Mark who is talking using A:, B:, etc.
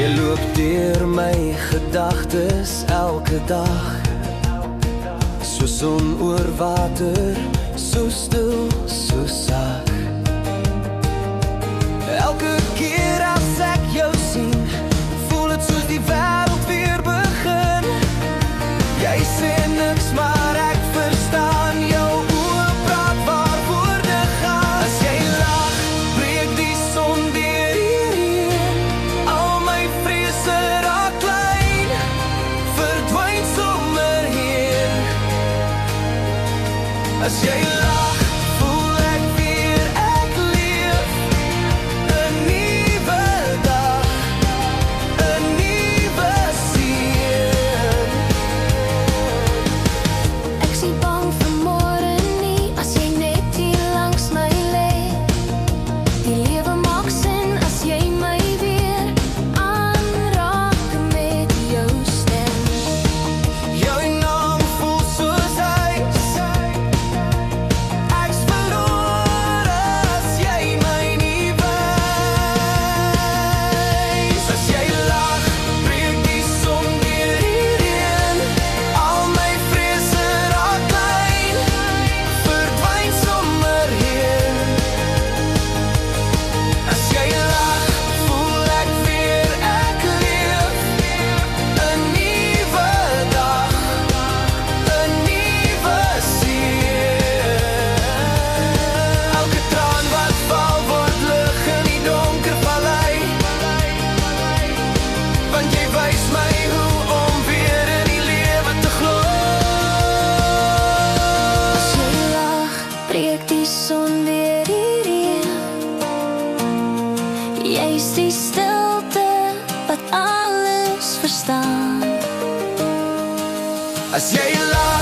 A: Jy loop deur my gedagtes elke dag, so son oor water, so stil, so sag. Elke keer as ek jou sien, voel het soos die wêreld weer begin. Jy sê niks, maar ek verstaan jou oë praat waar woorde gaan. As jy lag, breek die son deur hierheen. Al my vrese raak klein, verdwyn sommer heen. As jy lag, voel ek weer ek leef. 'n nuwe dag, 'n nuwe seën.
B: Ek sien bang vir môre nie, as jy net hier langs my lê. Die lewe maak sin as jy my weer aanraak met jou stem.
A: Jou naam voel soos huis. Ek's verlore as jy my nie wys. As jy lag, breek die son deur hierheen. Al my vrese raak klein, verdwyn sommer heen. As jy lag, voel ek weer ek leef. 'n nuwe dag, 'n nuwe seën. Elke traan wat val word lig in die donker vallei. Want jy wys my hoe om weer in die lewe te glo.
B: As jy lag, breek die son weer hierheen. Jy's die stilte wat alles verstaan.
A: As jy lag,